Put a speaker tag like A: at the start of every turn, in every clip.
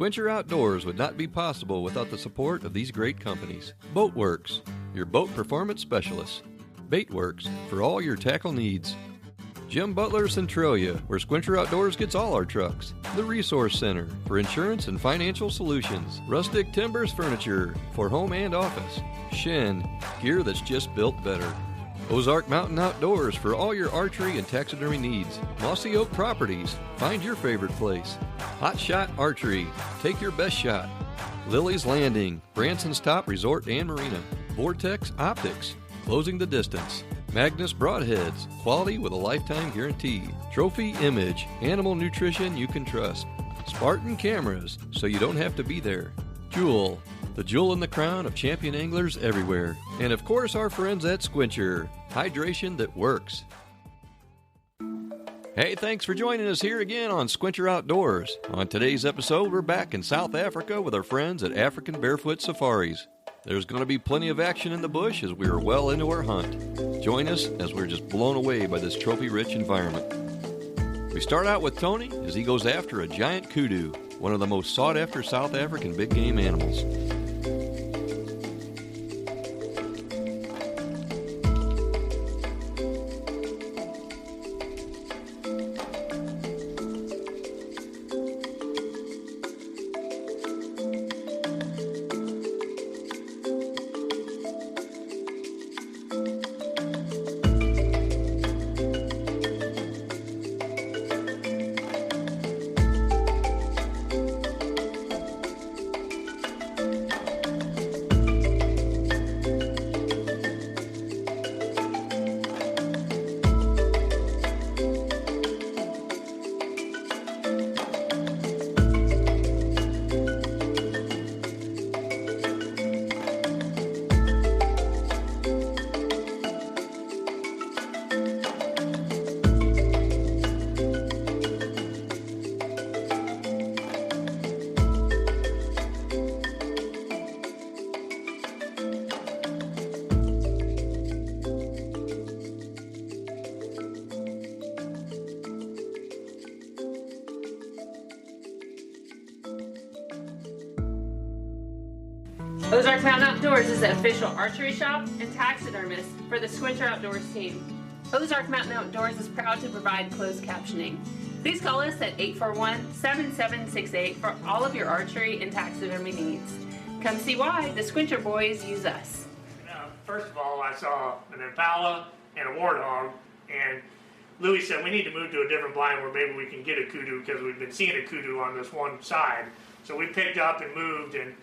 A: Squincher Outdoors would not be possible without the support of these great companies. Boatworks, your boat performance specialists. Baitworks, for all your tackle needs. Jim Butler Centralia, where Squincher Outdoors gets all our trucks. The Resource Center, for insurance and financial solutions. Rustic Timbers Furniture, for home and office. Shin, gear that's just built better. Ozark Mountain Outdoors, for all your archery and taxidermy needs. Mossy Oak Properties, find your favorite place. Hot Shot Archery, take your best shot. Lily's Landing, Branson's top resort and marina. Vortex Optics, closing the distance. Magnus Broadheads, quality with a lifetime guarantee. Trophy Image, animal nutrition you can trust. Spartan Cameras, so you don't have to be there. Jewel, the jewel in the crown of champion anglers everywhere. And of course our friends at Squincher, hydration that works. Hey, thanks for joining us here again on Squincher Outdoors. On today's episode, we're back in South Africa with our friends at African Barefoot Safaris. There's going to be plenty of action in the bush as we are well into our hunt. Join us as we're just blown away by this trophy-rich environment. We start out with Tony as he goes after a giant kudu, one of the most sought-after South African big game animals.
B: Ozark Mountain Outdoors is the official archery shop and taxidermist for the Squincher Outdoors team. Ozark Mountain Outdoors is proud to provide closed captioning. Please call us at 841-7768 for all of your archery and taxidermy needs. Come see why the Squincher boys use us.
C: First of all, I saw an Impala and a warthog, and Louis said we need to move to a different blind where maybe we can get a kudu because we've been seeing a kudu on this one side. So we picked up and moved, and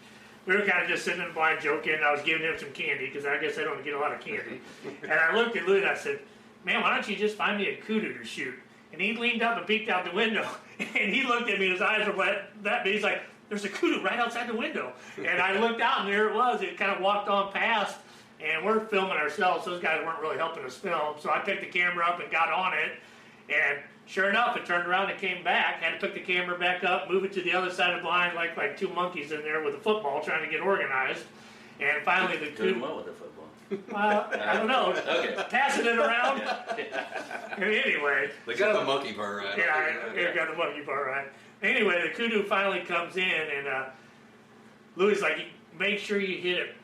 C: we were kind of just sitting in the blind joking. I was giving him some candy because I guess I don't get a lot of candy. And I looked at Louis and I said, man, why don't you just find me a kudu to shoot? And he leaned up and peeked out the window. And he looked at me, his eyes were wet that big. He's like, there's a kudu right outside the window. And I looked out and there it was. It kind of walked on past. And we're filming ourselves. Those guys weren't really helping us film. So I picked the camera up and got on it. And sure enough, it turned around and came back. Had to pick the camera back up, move it to the other side of the blind like two monkeys in there with a football trying to get organized. And finally the kudu...
D: Doing well with the football.
C: I don't know.
D: Okay.
C: Passing it around.
D: Yeah.
C: Anyway.
E: They got the monkey part right.
C: Yeah, got the monkey part right. Anyway, the kudu finally comes in, and Louis like, make sure you hit it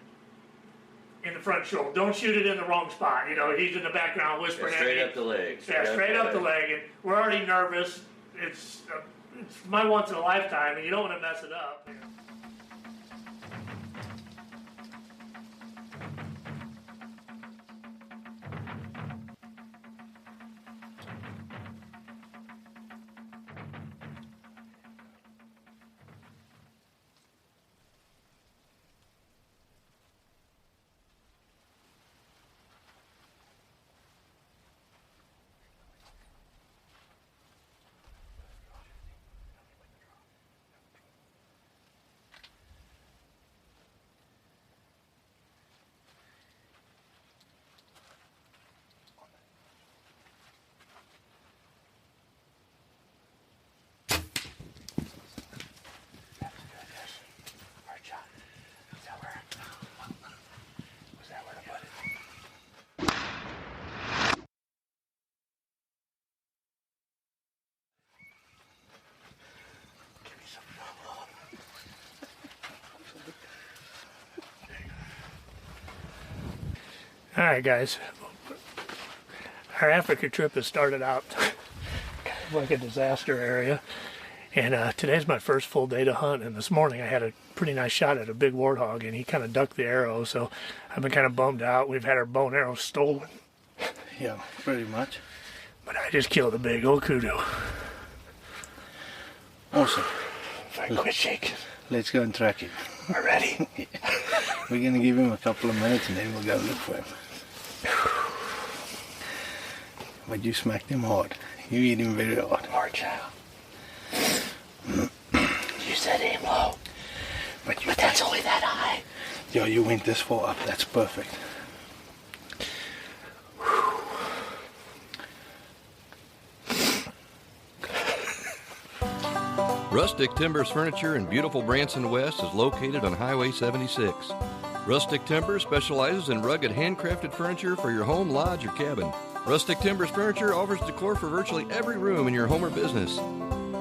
C: in the front shoulder. Don't shoot it in the wrong spot. You know, he's in the background whispering
D: Yeah, straight up the leg.
C: Straight up the leg. And we're already nervous. It's my once in a lifetime, and you don't want to mess it up. All right, guys. Our Africa trip has started out kind of like a disaster area. And today's my first full day to hunt. And this morning I had a pretty nice shot at a big warthog, and he kind of ducked the arrow. So I've been kind of bummed out. We've had our bow and arrow stolen.
E: Yeah, pretty much.
C: But I just killed a big old kudu.
E: Awesome.
C: If I quit shaking.
E: Let's go and track him.
C: We're ready.
E: We're going to give him a couple of minutes and then we'll go look for him. But you smacked him hard. You hit him very hard.
C: March out. You said aim low. But that's only that high.
E: Yeah, you went this far up. That's perfect.
A: Rustic Timbers Furniture in beautiful Branson West is located on Highway 76. Rustic Timber specializes in rugged handcrafted furniture for your home, lodge, or cabin. Rustic Timbers Furniture offers decor for virtually every room in your home or business.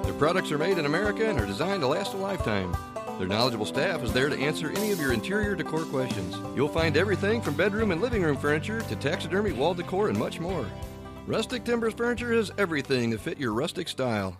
A: Their products are made in America and are designed to last a lifetime. Their knowledgeable staff is there to answer any of your interior decor questions. You'll find everything from bedroom and living room furniture to taxidermy, wall decor, and much more. Rustic Timbers Furniture has everything to fit your rustic style.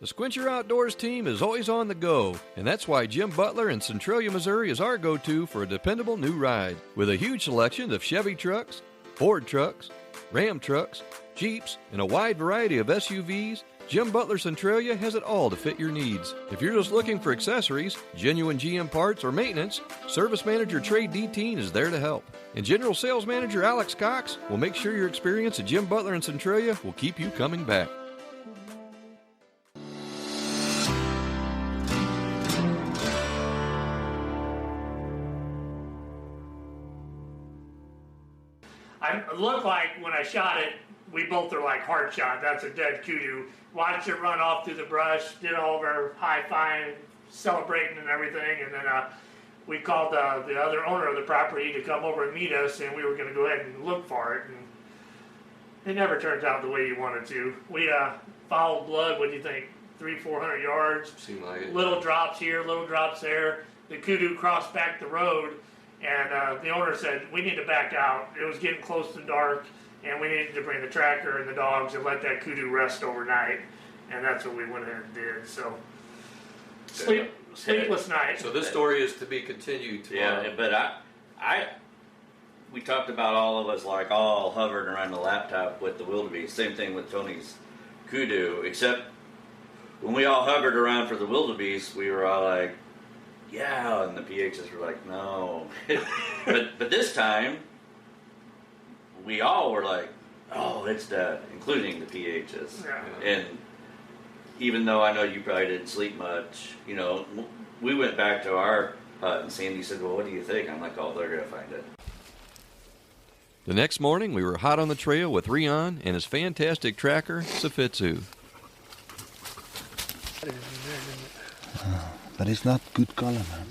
A: The Squint Your Outdoors team is always on the go, and that's why Jim Butler in Centralia, Missouri is our go-to for a dependable new ride. With a huge selection of Chevy trucks, Ford trucks, Ram trucks, Jeeps, and a wide variety of SUVs, Jim Butler Centralia has it all to fit your needs. If you're just looking for accessories, genuine GM parts, or maintenance, Service Manager Trey Deteen is there to help. And General Sales Manager Alex Cox will make sure your experience at Jim Butler in Centralia will keep you coming back.
C: It looked like when I shot it, we both are like hard shot. That's a dead kudu. Watched it run off through the brush, did all of our high-fiving, celebrating and everything, and then we called the other owner of the property to come over and meet us, and we were going to go ahead and look for it. And it never turns out the way you want it to. We followed blood. What do you think? 300-400 yards.
A: Seemed like it.
C: Little drops here, little drops there. The kudu crossed back the road. And the owner said, we need to back out. It was getting close to dark, and we needed to bring the tracker and the dogs and let that kudu rest overnight. And that's what we went ahead and did. So, sleepless night.
A: So this story is to be continued tomorrow.
D: Yeah, but we talked about all of us like all hovering around the laptop with the wildebeest. Same thing with Tony's kudu, except when we all hovered around for the wildebeest, we were all like, yeah, and the PHs were like, no. but this time, we all were like, oh, it's dead, including the PHs.
C: Yeah.
D: And even though I know you probably didn't sleep much, you know, we went back to our hut, and Sandy said, well, what do you think? I'm like, oh, they're going to find it.
A: The next morning, we were hot on the trail with Riehn and his fantastic tracker, Safitsu.
E: But it's not good color, man.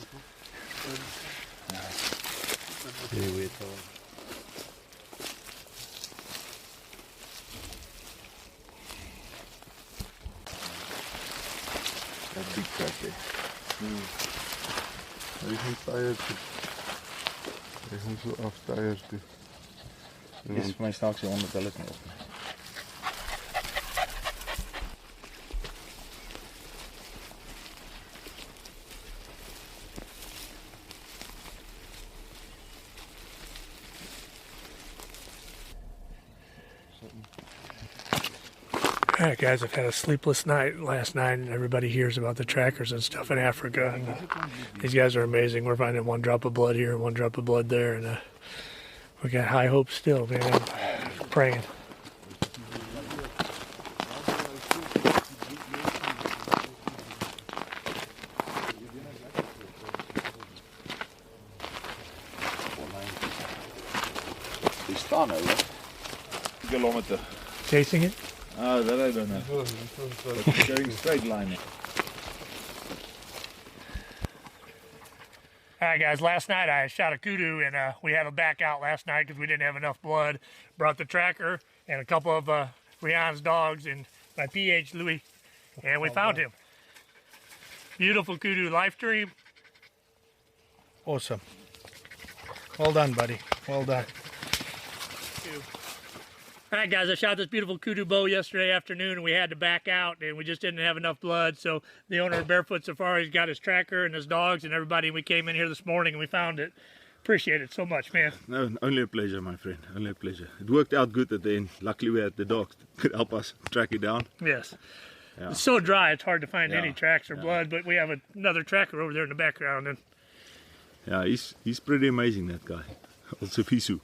F: That big tracker. Hij is een taiertje. Hij is zo aftaiertje.
E: Is voor mij straks onder de pellet nog.
C: All right, guys, I've had a sleepless night last night, and everybody hears about the trackers and stuff in Africa. And, these guys are amazing. We're finding one drop of blood here, one drop of blood there, and we got high hopes still, man. I'm praying.
E: Die staan nou, hoor.
F: Kilometer.
C: Chasing it?
F: Ah, that I don't know. But it's going straight line.
C: All right, guys, last night I shot a kudu, and we had a back out last night because we didn't have enough blood. Brought the tracker and a couple of Riehnn's dogs and my PH, Louis, and we found him. Beautiful kudu, life dream.
E: Awesome. Well done, buddy. Well done.
C: All right, guys, I shot this beautiful kudu bow yesterday afternoon, and we had to back out, and we just didn't have enough blood. So the owner of Barefoot Safari's got his tracker and his dogs and everybody, and we came in here this morning and we found it. Appreciate it so much, man.
F: No, only a pleasure, my friend. Only a pleasure. It worked out good at the end. Luckily, we had the dogs that could help us track it down.
C: Yes.
F: Yeah.
C: It's so dry, it's hard to find any
F: Yeah.
C: tracks or blood, but we have another tracker over there in the background. And
F: Yeah, he's pretty amazing, that guy. Also Fisu.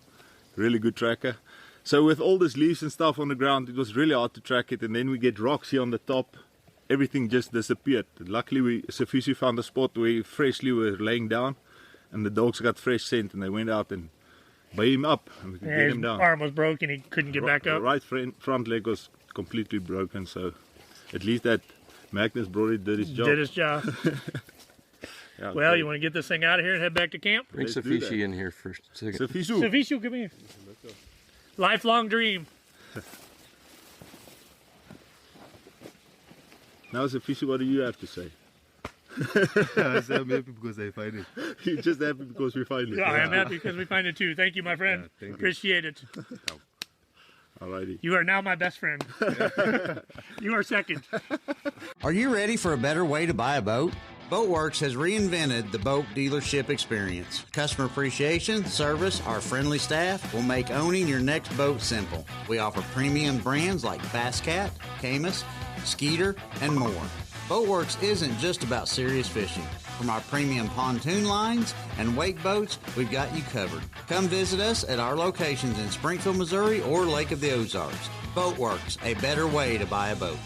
F: Really good tracker. So with all these leaves and stuff on the ground, it was really hard to track it, and then we get rocks here on the top. Everything just disappeared. Luckily, Fisu found a spot where freshly were laying down, and the dogs got fresh scent, and they went out and beat him up, and we could get
C: his
F: him down.
C: arm was broken, he couldn't get back up.
F: The right front leg was completely broken, so at least that Magnus brought did his job.
C: Did his job.
F: Yeah,
C: Well,
F: okay.
C: you want to get this thing out of here and head back to camp?
A: Bring
F: Let's do
A: Safishi
F: that.
A: in here for a second.
F: Fisu.
C: So Vishu, come here. Lifelong dream.
F: Now, Fisu, what do you have to say?
G: I'm happy because I find it.
F: You're just happy because we find it.
C: Yeah, I'm happy because we find it too. Thank you, my friend.
G: Yeah, thank you.
C: Appreciate it.
F: Alrighty.
C: You are now my best friend. You are second.
H: Are you ready for a better way to buy a boat? Boatworks has reinvented the boat dealership experience. Customer appreciation, service, our friendly staff will make owning your next boat simple. We offer premium brands like Basscat, Camus, Skeeter, and more. Boatworks isn't just about serious fishing. From our premium pontoon lines and wake boats, we've got you covered. Come visit us at our locations in Springfield, Missouri or Lake of the Ozarks. Boatworks, a better way to buy a boat.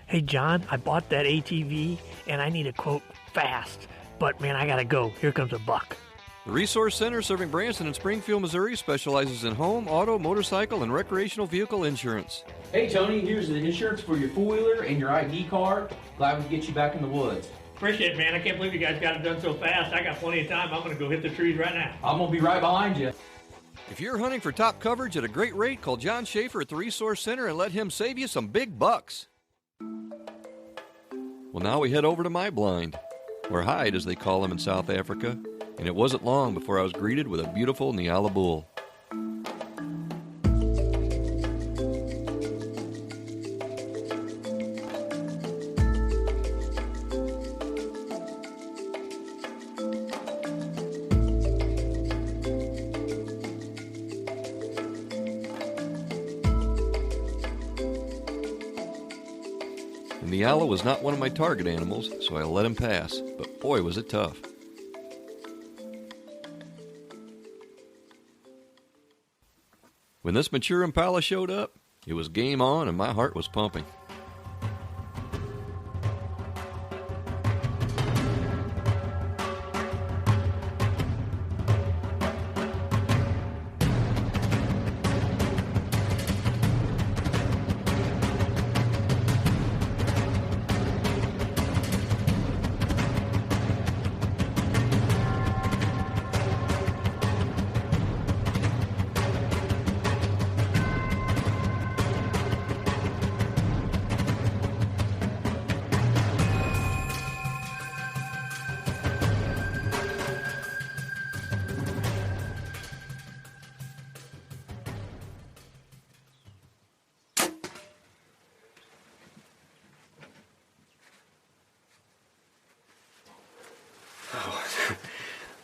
C: Hey, John, I bought that ATV and I need a quote fast. But man, I gotta go. Here comes a buck.
A: The Resource Center serving Branson and Springfield, Missouri specializes in home, auto, motorcycle, and recreational vehicle insurance.
I: Hey Tony, here's the insurance for your four-wheeler and your ID card. Glad we could get you back in the woods.
C: Appreciate it, man. I can't believe you guys got it done so fast. I got plenty of time. I'm gonna go hit the trees right now.
I: I'm gonna be right behind you.
A: If you're hunting for top coverage at a great rate, call John Schaefer at the Resource Center and let him save you some big bucks. Well, now we head over to my blind, or hide as they call him in South Africa, and it wasn't long before I was greeted with a beautiful Nyala bull. The Nyala was not one of my target animals, so I let him pass, but boy was it tough. When this mature Impala showed up, it was game on and my heart was pumping.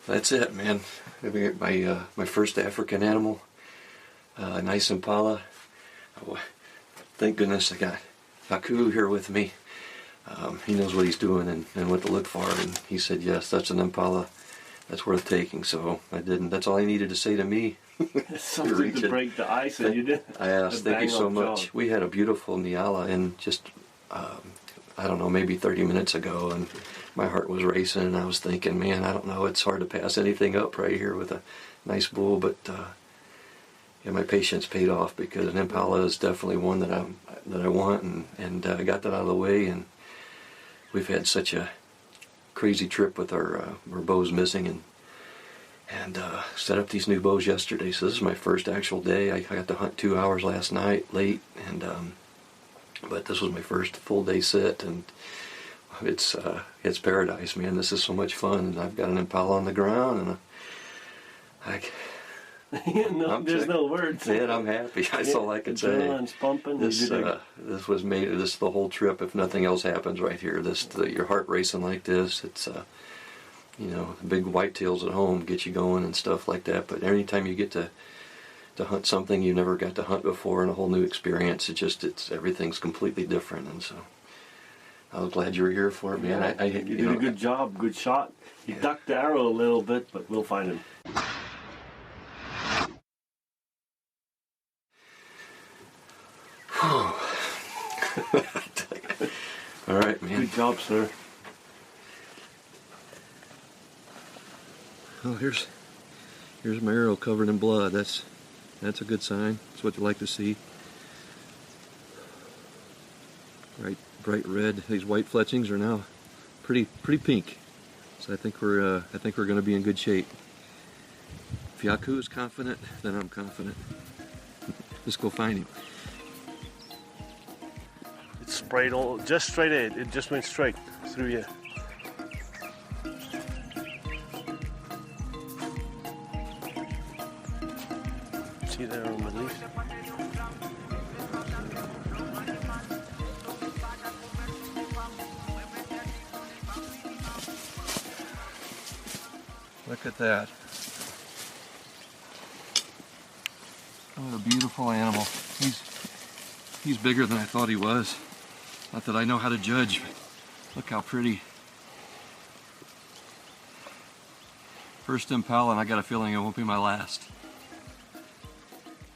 A: That's it, man. My first African animal, a nice Impala. Oh, thank goodness I got Kudu here with me. He knows what he's doing and what to look for, and he said, yes, that's an Impala. That's worth taking, so I didn't. That's all he needed to say to me.
J: Something to break the ice, and you did.
A: I asked, thank you so much. Job. We had a beautiful Nyala in just, I don't know, maybe 30 minutes ago, and my heart was racing, and I was thinking, man, I don't know, it's hard to pass anything up right here with a nice bull, but yeah, my patience paid off, because an Impala is definitely one that I want, and I got that out of the way, and we've had such a crazy trip with our bows missing, and set up these new bows yesterday. So this is my first actual day. I got to hunt 2 hours last night late, and but this was my first full day sit, and it's paradise, man. This is so much fun, and I've got an Impala on the ground, and
J: there's no words.
A: Man, I'm happy. That's all I can say.
J: Adrenaline's pumping.
A: This was made. This the whole trip. If nothing else happens right here, your heart racing like this. It's you know, the big whitetails at home get you going and stuff like that. But anytime you get to hunt something you never got to hunt before and a whole new experience, it's everything's completely different. And so I was glad you were here for it, man.
J: Yeah, you did a good job, good shot. You ducked the arrow a little bit, but we'll find him.
A: All right, man.
J: Good job, sir.
A: Oh, here's my arrow covered in blood. That's a good sign. That's what you like to see. Bright red. These white fletchings are now pretty pink. So I think we're going to be in good shape. If Yaku is confident, then I'm confident. Let's go find him.
J: It's sprayed just straight ahead. It just went straight through you. See there on the leaf?
A: Look at that. What a beautiful animal. He's bigger than I thought he was. Not that I know how to judge, but look how pretty. First Impala, and I got a feeling it won't be my last.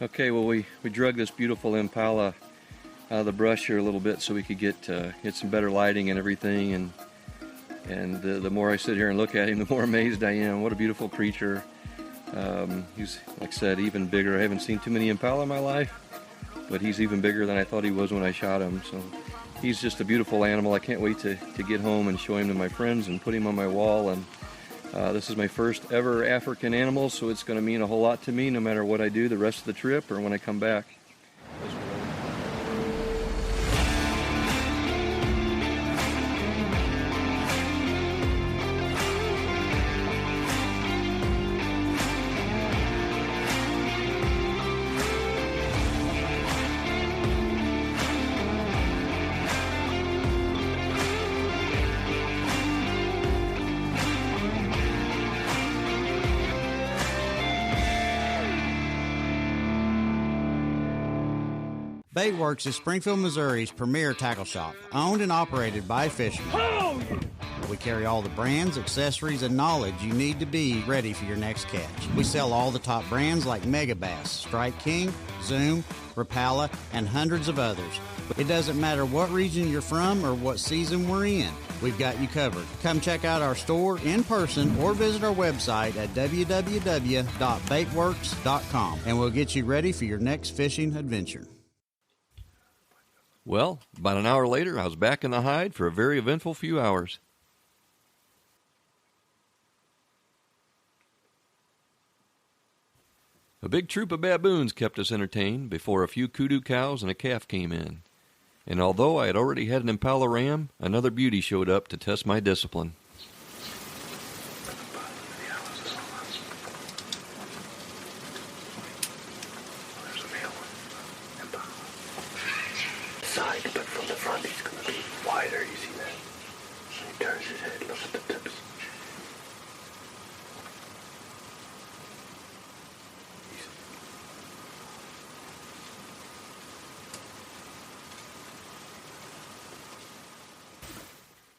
A: Okay, well we drug this beautiful Impala out of the brush here a little bit so we could get some better lighting and everything, and the more I sit here and look at him, the more amazed I am. What a beautiful creature. He's, like I said, even bigger. I haven't seen too many Impala in my life, but he's even bigger than I thought he was when I shot him. So he's just a beautiful animal. I can't wait to get home and show him to my friends and put him on my wall. And this is my first ever African animal, so it's going to mean a whole lot to me no matter what I do the rest of the trip or when I come back.
H: Baitworks is Springfield, Missouri's premier tackle shop, owned and operated by fishermen. Oh! We carry all the brands, accessories, and knowledge you need to be ready for your next catch. We sell all the top brands like Mega Bass, Strike King, Zoom, Rapala, and hundreds of others. It doesn't matter what region you're from or what season we're in. We've got you covered. Come check out our store in person or visit our website at www.baitworks.com, and we'll get you ready for your next fishing adventure.
A: Well, about an hour later, I was back in the hide for a very eventful few hours. A big troop of baboons kept us entertained before a few kudu cows and a calf came in. And although I had already had an Impala ram, another beauty showed up to test my discipline.
K: Side, but from the front he's going to be wider, you see that? When he turns his head, look at the tips.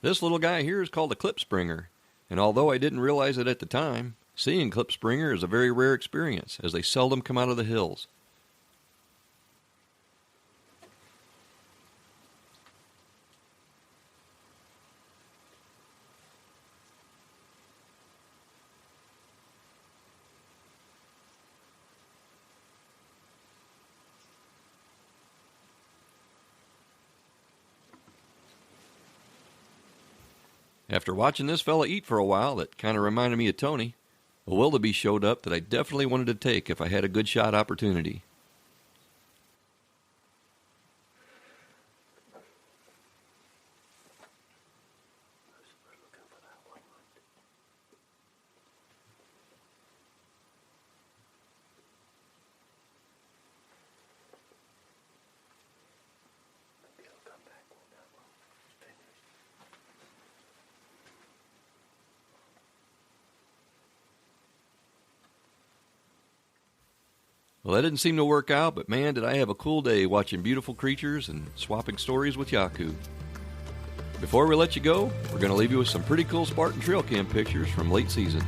A: This little guy here is called a clip springer, and although I didn't realize it at the time, seeing clip springer is a very rare experience, as they seldom come out of the hills. After watching this fella eat for a while, that kind of reminded me of Tony. A wildebeest showed up that I definitely wanted to take if I had a good shot opportunity. Well, that didn't seem to work out, but man, did I have a cool day watching beautiful creatures and swapping stories with Yaku. Before we let you go, we're going to leave you with some pretty cool Spartan trail cam pictures from late season.